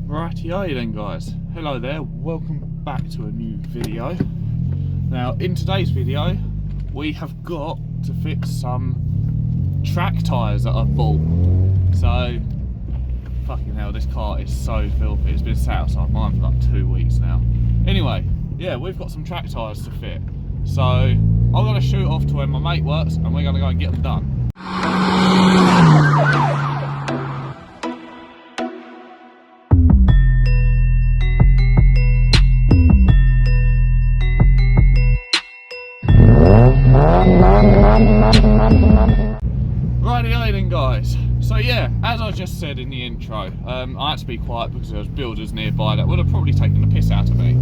Rightio then guys, hello there, welcome back to a new video. Now in today's video we have got to fit some track tyres that I've bought. So fucking hell, this car is so filthy. It's been sat outside mine for like 2 weeks now. Anyway, yeah, we've got some track tyres to fit. So I'm going to shoot off to where my mate works and we're going to go and get them done. Rightio then guys, so yeah, as I just said in the intro, I had to be quiet because there was builders nearby that would have probably taken the piss out of me.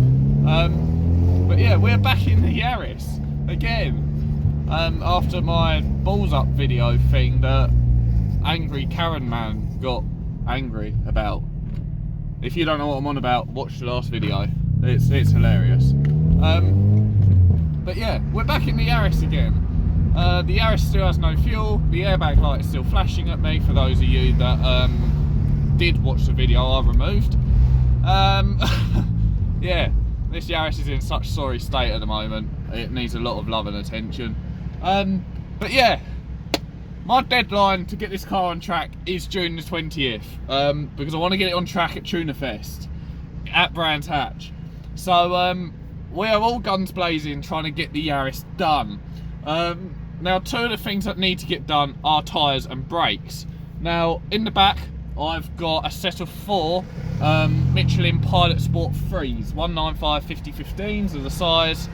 But yeah, we're back in the Yaris again, after my balls up video thing that angry Karen man got angry about. If you don't know what I'm on about, watch the last video, it's hilarious. But yeah, we're back in the Yaris again. The Yaris still has no fuel, the airbag light is still flashing at me for those of you that did watch the video I removed. Yeah, this Yaris is in such sorry state at the moment, it needs a lot of love and attention. But yeah, my deadline to get this car on track is June the 20th, because I want to get it on track at Tuna Fest at Brands Hatch. So we are all guns blazing trying to get the Yaris done. Now, two of the things that need to get done are tyres and brakes. Now, in the back, I've got a set of 4 Michelin Pilot Sport 3s, 195/50/15s are the size.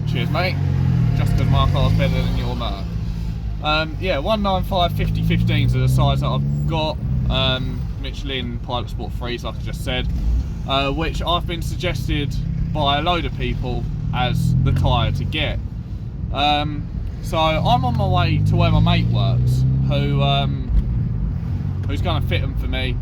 Cheers, mate. Just because my car's better than your Merc. Yeah, 195/50/15s are the size that I've got. Michelin Pilot Sport 3s, like I just said, which I've been suggested by a load of people as the tyre to get. So I'm on my way to where my mate works, who's going to fit them for me.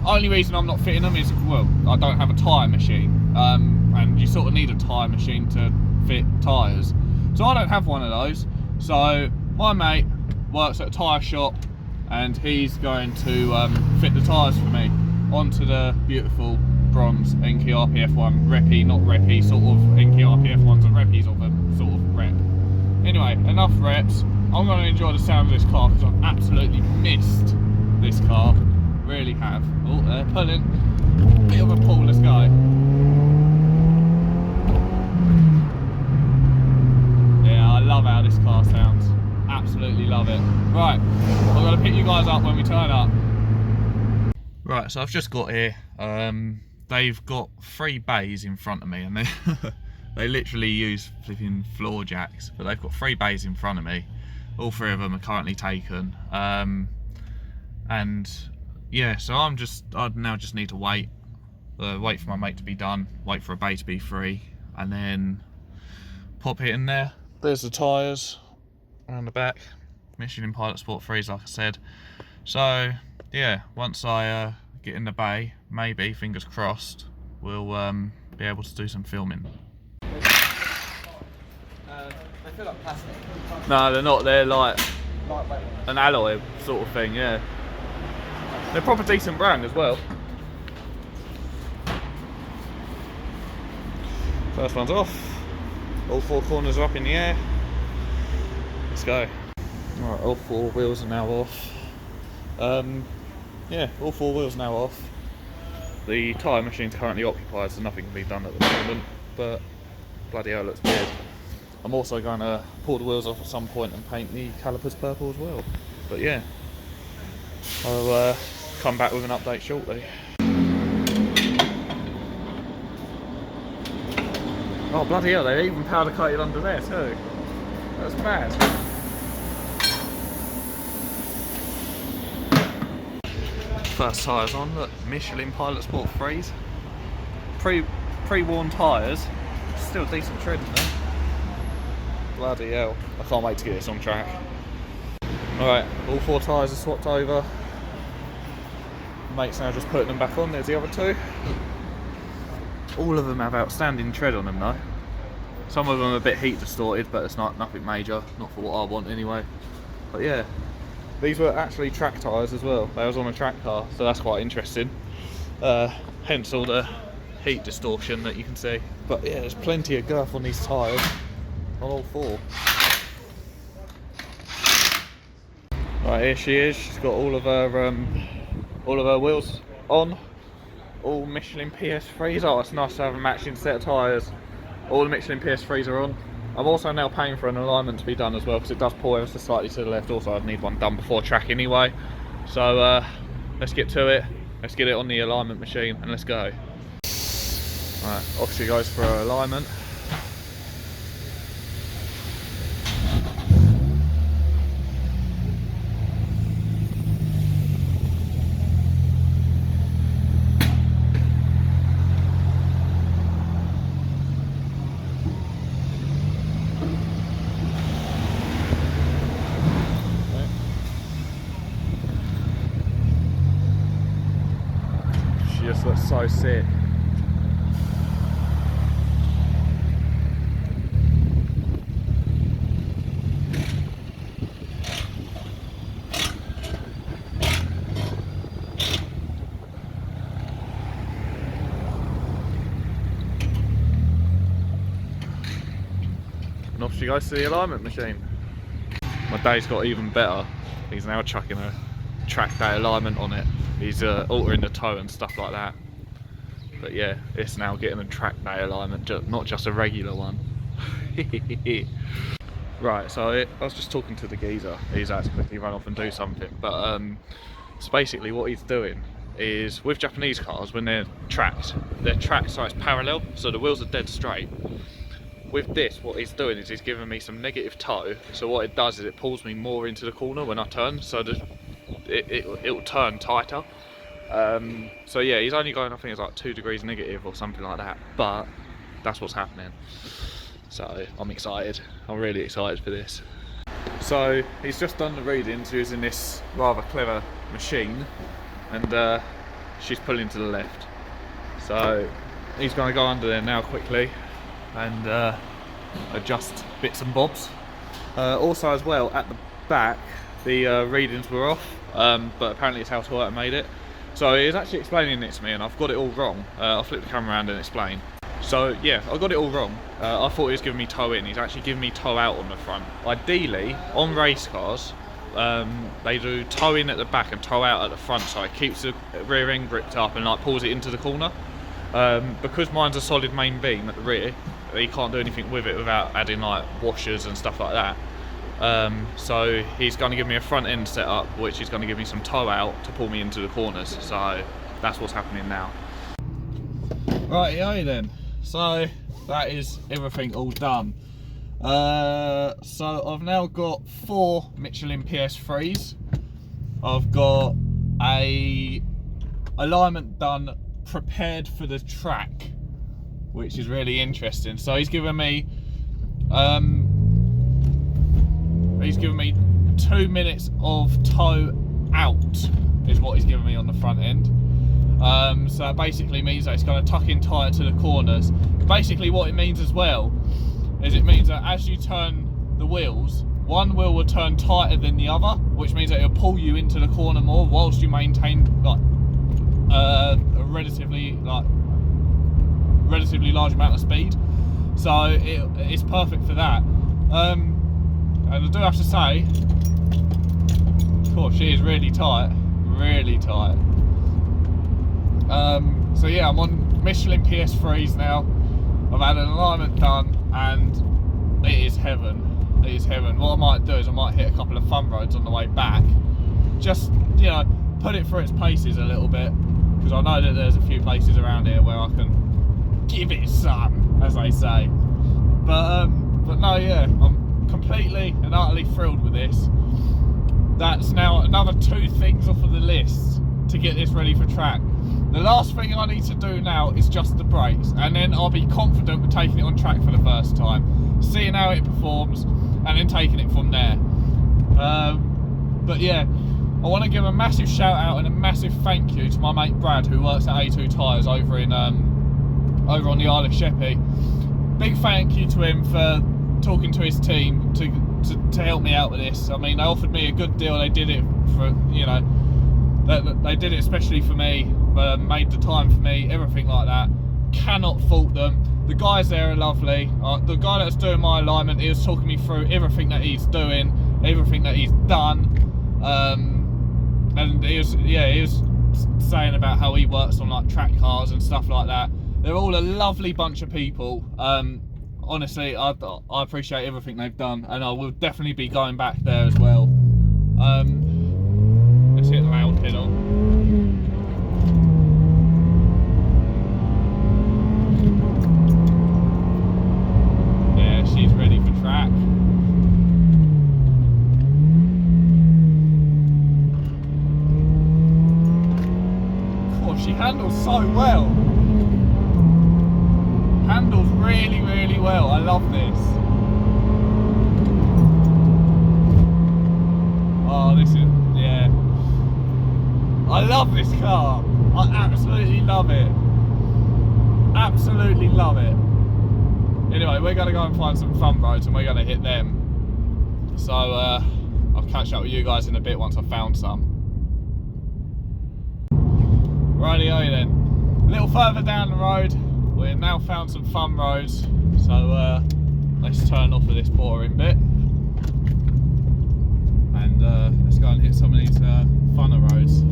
Only reason I'm not fitting them is, well, I don't have a tyre machine, and you sort of need a tyre machine to fit tyres. So I don't have one of those. So my mate works at a tyre shop and he's going to fit the tyres for me onto the beautiful bronze Enki RPF1 Reppy, not Reppy, sort of Enki RPF1s and Reppies of a sort of rep. Anyway, enough reps. I'm going to enjoy the sound of this car because I've absolutely missed this car. Really have. Oh, they're pulling. Bit of a pull, let's go. Yeah, I love how this car sounds. Absolutely love it. Right, I'm going to pick you guys up when we turn up. Right, so I've just got here. They've got 3 bays in front of me and they literally use flipping floor jacks, but they've got 3 bays in front of me. All 3 of them are currently taken. And yeah, so I now just need to wait for my mate to be done, wait for a bay to be free, and then pop it in there. There's the tyres around the back, Michelin Pilot Sport 3s, like I said. So yeah, once I get in the bay, maybe, fingers crossed, we'll be able to do some filming. They feel like plastic. No, they're not, they're like Lightweight. an alloy sort of thing, yeah. They're a proper decent brand as well. First one's off, all 4 corners are up in the air. Let's go. Alright, all 4 wheels are now off. Yeah, all 4 wheels now off. The tyre machine's currently occupied, so nothing can be done at the moment, but bloody hell, it looks weird. I'm also going to pull the wheels off at some point and paint the calipers purple as well. But yeah, I'll come back with an update shortly. Oh bloody hell, they even powder coated under there too. That's mad. First tyres on, look, Michelin Pilot Sport 3s. Pre-worn tyres, still decent tread in there. Bloody hell, I can't wait to get this on track. Alright, all 4 tyres are swapped over. Mate's now just putting them back on, there's the other 2. All of them have outstanding tread on them though. Some of them are a bit heat distorted, but it's not nothing major, not for what I want anyway. But yeah, these were actually track tyres as well. They was on a track car, so that's quite interesting. Hence all the heat distortion that you can see. But yeah, there's plenty of girth on these tyres, on all four. Right, here she is. She's got all of her wheels on, all Michelin PS3s. Oh, it's nice to have a matching set of tyres. All the Michelin PS3s are on. I'm also now paying for an alignment to be done as well, because it does pull ever so slightly to the left. Also, I'd need one done before track anyway. So let's get to it. Let's get it on the alignment machine and let's go. Right, off she goes for her alignment. She just looks so sick. And off she goes to the alignment machine. My day's got even better. He's now chucking a track day alignment on it. He's altering the toe and stuff like that. But yeah, it's now getting a track day alignment, not just a regular one. Right, so I was just talking to the geezer. He's had to quickly run off and do something. But so basically what he's doing is, with Japanese cars, when they're tracked so it's parallel, so the wheels are dead straight. With this, what he's doing is he's giving me some negative toe, so what it does is it pulls me more into the corner when I turn, so it'll turn tighter. So yeah, he's only going, I think it's like 2 degrees negative or something like that, but that's what's happening. So I'm excited. I'm really excited for this. So he's just done the readings using this rather clever machine, and she's pulling to the left. So he's going to go under there now quickly and adjust bits and bobs. Also as well, at the back the readings were off, but apparently it's how Toyota made it. So he's actually explaining it to me and I've got it all wrong. I'll flip the camera around and explain. So yeah, I got it all wrong. I thought he was giving me toe in, he's actually giving me toe out on the front. Ideally, on race cars, they do toe in at the back and toe out at the front, so it keeps the rear end gripped up and like pulls it into the corner. Because mine's a solid main beam at the rear, you can't do anything with it without adding like washers and stuff like that. So he's going to give me a front end setup, which is going to give me some toe out to pull me into the corners. So that's what's happening now. Right, yeah then. So that is everything all done. So I've now got 4 Michelin PS3s. I've got a alignment done, prepared for the track, which is really interesting. So he's given me 2 minutes of toe out is what he's given me on the front end. So that basically means that it's going to tuck in tighter to the corners. Basically what it means as well is it means that as you turn the wheels, one wheel will turn tighter than the other, which means that it'll pull you into the corner more whilst you maintain like a relatively large amount of speed. So it's perfect for that. And I do have to say, she is really tight, really tight. So yeah, I'm on Michelin PS3s now. I've had an alignment done and it is heaven. It is heaven. What I might do is I might hit a couple of fun roads on the way back. Just, you know, put it through its paces a little bit, because I know that there's a few places around here where I can give it some, as they say. But no, yeah, I'm completely and utterly thrilled with this. That's now another 2 things off of the list to get this ready for track. The last thing I need to do now is just the brakes, and then I'll be confident with taking it on track for the first time, seeing how it performs, and then taking it from there. But yeah, I want to give a massive shout out and a massive thank you to my mate Brad, who works at A2 Tyres over on the Isle of Sheppey. Big thank you to him for talking to his team to to help me out with this. I mean, they offered me a good deal. They did it for, you know, they did it especially for me, made the time for me, everything like that. Cannot fault them. The guys there are lovely. The guy that's doing my alignment, he was talking me through everything that he's doing, everything that he's done, and he was saying about how he works on like track cars and stuff like that. They're all a lovely bunch of people. Honestly, I appreciate everything they've done, and I will definitely be going back there as well. Let's hit the round pedal. Yeah, she's ready for track. Oh, she handles so well. Handles really, really well. I love this. Oh, this is, yeah. I love this car. I absolutely love it. Absolutely love it. Anyway, we're going to go and find some fun roads and we're going to hit them. So, I'll catch up with you guys in a bit once I've found some. Rightio then. A little further down the road, we've now found some fun roads, so let's turn off of this boring bit and let's go and hit some of these funner roads.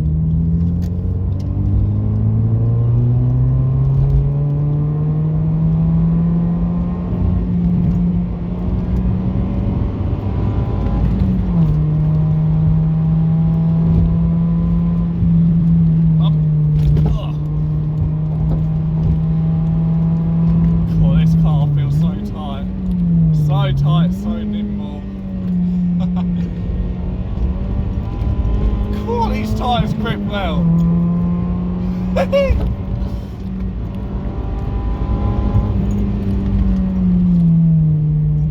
Tight, so nimble. Cool, these tyres grip well.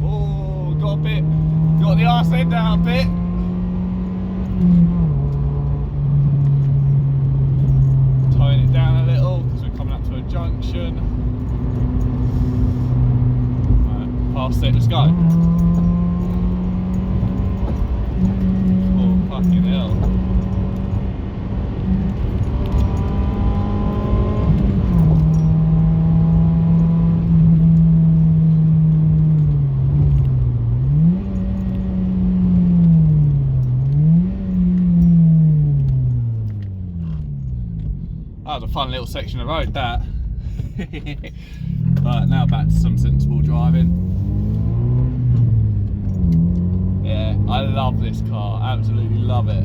Oh, got the arse end out a bit. Towing it down a little because we're coming up to a junction. Past it, let's go. Oh, fucking hell. That was a fun little section of road, that. Right, now back to some sensible driving. Yeah, I love this car, absolutely love it.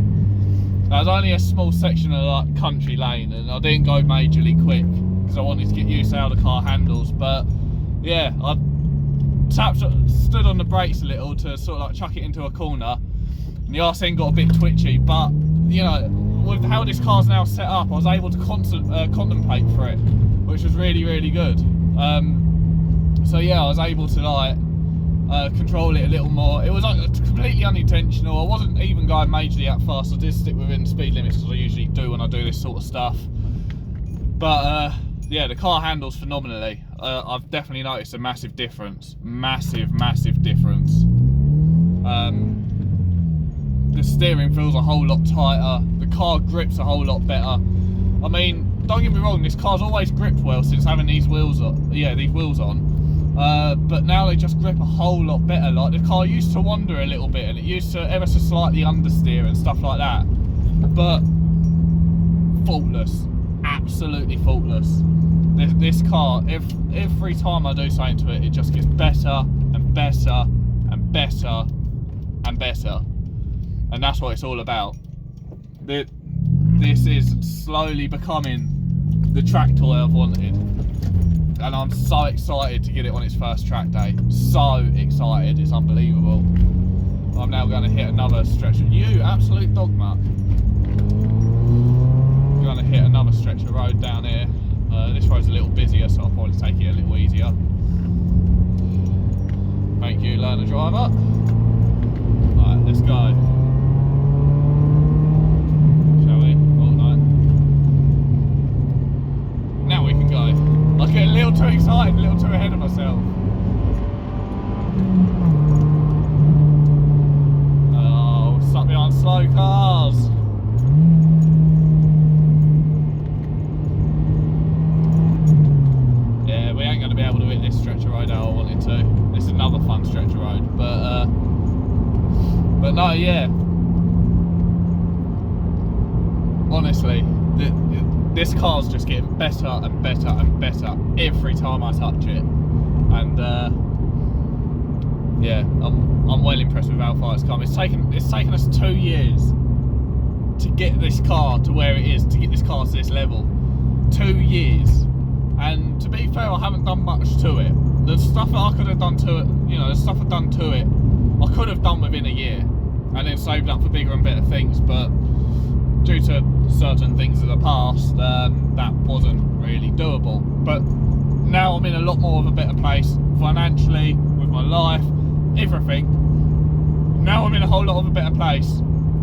There was only a small section of like country lane and I didn't go majorly quick because I wanted to get used to how the car handles, but yeah, I stood on the brakes a little to sort of like chuck it into a corner and the arse end got a bit twitchy, but you know, with how this car's now set up, I was able to contemplate for it, which was really, really good. So yeah, I was able to like control it a little more. It was like completely unintentional. I wasn't even going majorly that fast. I did stick within the speed limits as I usually do when I do this sort of stuff. But yeah, the car handles phenomenally. I've definitely noticed a massive difference. Massive difference. The steering feels a whole lot tighter. The car grips a whole lot better. I mean, don't get me wrong, this car's always gripped well since having these wheels on. Yeah, these wheels on. But now they just grip a whole lot better. Like the car used to wander a little bit and it used to ever so slightly understeer and stuff like that. But faultless, absolutely faultless. This car, every time I do something to it, it just gets better and better and better and better. And that's what it's all about. This is slowly becoming the track toy I've wanted. And I'm so excited to get it on its first track day. So excited, it's unbelievable. I'm now going to hit another stretch. You absolute dog muck. I'm going to hit another stretch of road down here. This road's a little busier, so I'll probably take it a little easier. Thank you, learner driver. Right, let's go. Shall we? Oh, no. Now we can go. I get a little too excited, a little too ahead of myself. honestly, this car's just getting better and better and better every time I touch it, and yeah, I'm well impressed with how far it's come. It's taken us 2 years to get this car to where it is, to get this car to this level. 2 years, and to be fair, I haven't done much to it. The stuff that I could have done to it, you know, the stuff I've done to it, I could have done within a year, and then saved up for bigger and better things, but due to certain things of the past, that wasn't really doable. But now I'm in a lot more of a better place, financially, with my life, everything. Now I'm in a whole lot of a better place.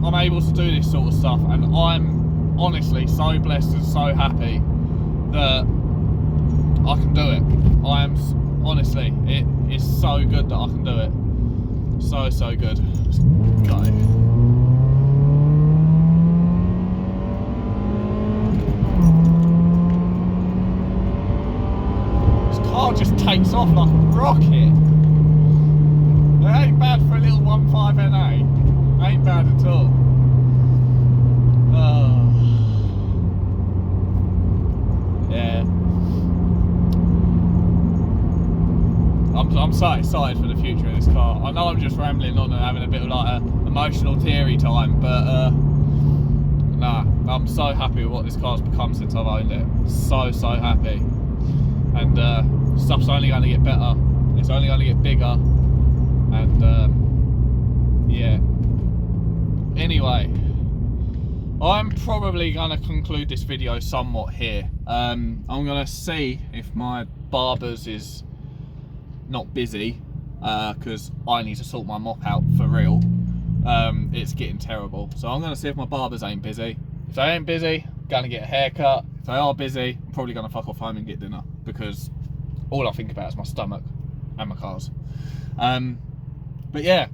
I'm able to do this sort of stuff, and I'm honestly so blessed and so happy that I can do it. I am, honestly, it is so good that I can do it. So good. Let's go. This car just takes off like a rocket. It ain't bad for a little 1.5 NA. Ain't bad at all. Yeah. I'm so excited for the future of this car. I know I'm just rambling on and having a bit of like an emotional teary time, but nah, I'm so happy with what this car's become since I've owned it. So happy. And stuff's only going to get better. It's only going to get bigger. And yeah. Anyway, I'm probably going to conclude this video somewhat here. I'm going to see if my barber's is not busy, because I need to sort my mop out for real. It's getting terrible, so I'm going to see if my barber's ain't busy. If they ain't busy, I'm going to get a haircut. If they are busy, I'm probably going to fuck off home and get dinner, because all I think about is my stomach and my cars. But yeah,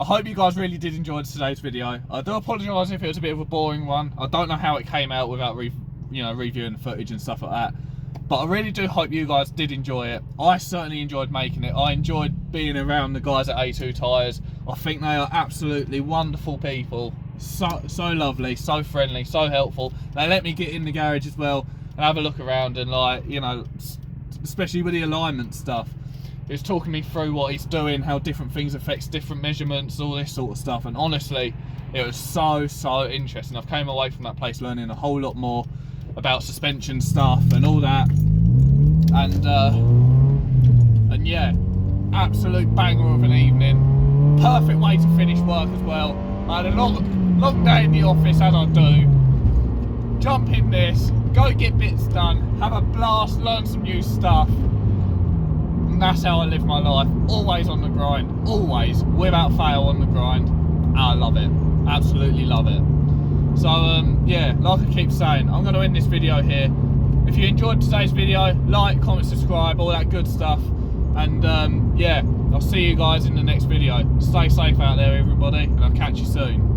I hope you guys really did enjoy today's video. I do apologise if it was a bit of a boring one. I don't know how it came out without reviewing the footage and stuff like that. But I really do hope you guys did enjoy it. I certainly enjoyed making it. I enjoyed being around the guys at A2 Tyres. I think they are absolutely wonderful people. So lovely, so friendly, so helpful. They let me get in the garage as well and have a look around, and like, you know, especially with the alignment stuff. He was talking me through what he's doing, how different things affects different measurements, all this sort of stuff. And honestly, it was so interesting. I've came away from that place learning a whole lot more about suspension stuff and all that, and yeah, absolute banger of an evening. Perfect way to finish work as well. I had a long day in the office, as I do. Jump in this, go get bits done, have a blast, learn some new stuff, and that's how I live my life. Always on the grind, always, without fail, on the grind. I love it, absolutely love it. So yeah, like I keep saying, I'm going to end this video here. If you enjoyed today's video, like, comment, subscribe, all that good stuff. And yeah, I'll see you guys in the next video. Stay safe out there, everybody, and I'll catch you soon.